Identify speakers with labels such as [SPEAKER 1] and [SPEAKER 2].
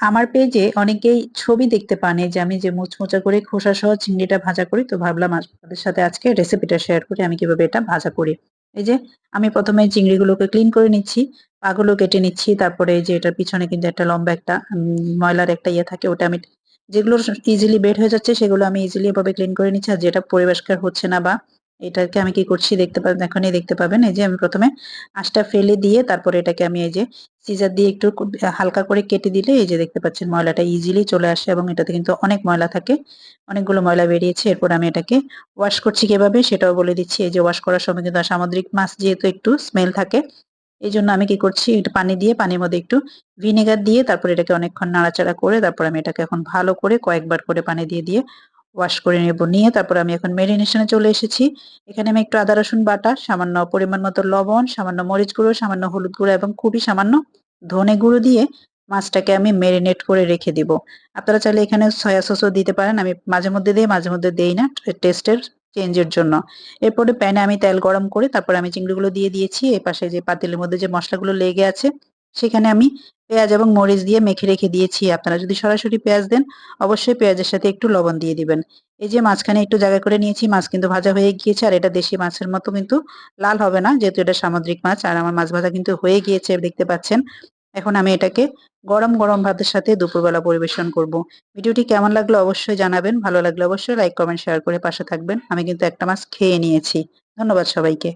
[SPEAKER 1] আমার পেজে অনেকেই ছবি দেখতে পান এই যে আমি যে মুচমুচা করে খোসা সহ চিংড়িটা ভাজা করি, তো ভাবলাম আপনাদের সাথে আজকে রেসিপিটা শেয়ার করি আমি কিভাবে এটা ভাজা করি। এই যে আমি প্রথমে চিংড়িগুলোকে ক্লিন করে নিচ্ছি, পাগুলো কেটে নিচ্ছি, তারপরে এই যে এটার পিছনে কিন্তু একটা লম্বা একটা ময়লার একটা ইয়ে থাকে, ওটা আমি যেগুলো ইজিলি বের হয়ে যাচ্ছে সেগুলো আমি ইজিলি এভাবে ক্লিন করে নিচ্ছি। আর যেটা পরিষ্কার হচ্ছে না বা এটাকে আমি কি করছি দেখতে পাবেন, এখনই দেখতে পাবেন। এই যে আমি প্রথমে আঁশটা ফেলে দিয়ে তারপরে এটাকে আমি এই যে সিজার দিয়ে একটু হালকা করে কেটে দিলে এই যে দেখতে পাচ্ছেন ময়লাটা ইজিলি চলে আসে, এবং এটাতে কিন্তু অনেক ময়লা থাকে, অনেকগুলো ময়লা বেরিয়েছে। এরপর আমি এটাকে ওয়াশ করছি কিভাবে সেটাও বলে দিচ্ছি। এই যে ওয়াশ করার সময় কিন্তু সামুদ্রিক মাছ যেহেতু একটু স্মেল থাকে, এই জন্য আমি কি করছি, একটু পানি দিয়ে পানির মধ্যে একটু ভিনেগার দিয়ে তারপর এটাকে অনেকক্ষণ নাড়াচাড়া করে তারপর আমি এটাকে এখন ভালো করে কয়েকবার করে পানি দিয়ে দিয়ে ওয়াশ করে নেব। নিয়ে তারপর আমি এখন মেরিনেশনে চলে এসেছি। এখানে আমি একটু আদা রসুন বাটা, সামান্য পরিমাণ মতো লবণ, সামান্য মরিচ গুঁড়ো, সামান্য হলুদ গুঁড়ো এবং খুবই সামান্য ধনে গুঁড়ো দিয়ে মাছটাকে আমি মেরিনেট করে রেখে দিব। আপনারা চাইলে এখানে সয়া সসও দিতে পারেন, আমি মাঝে মধ্যে দিই মাঝে মধ্যে দেই না, টেস্টের চেঞ্জের জন্য। এরপরে প্যানে আমি তেল গরম করে তারপর আমি চিংড়িগুলো দিয়ে দিয়েছি। এই পাশে যে পাতিলের মধ্যে যে মশলাগুলো লেগে আছে সেখানে আমি পেঁয়াজ এবং মরিচ দিয়ে মেখে রেখে দিয়েছি। আপনারা যদি সরাসরি পেঁয়াজ দেন অবশ্যই পেঁয়াজের সাথে একটু লবণ দিয়ে দিবেন। এই যে মাঝখানে একটু জায়গা করে নিয়েছি, মাছ কিন্তু ভাজা হয়ে গিয়েছে। আর এটা দেশি মাছের মতো কিন্তু লাল হবে না, যেহেতু এটা সামুদ্রিক মাছ। আর আমার মাছ ভাজা কিন্তু হয়ে গিয়েছে দেখতে পাচ্ছেন। এখন আমি এটাকে গরম গরম ভাতের সাথে দুপুরবেলা পরিবেশন করব। ভিডিওটি কেমন লাগলো অবশ্যই জানাবেন, ভালো লাগলে অবশ্যই লাইক কমেন্ট শেয়ার করে পাশে থাকবেন। আমি কিন্তু একটা মাছ খেয়ে নিয়েছি। ধন্যবাদ সবাইকে।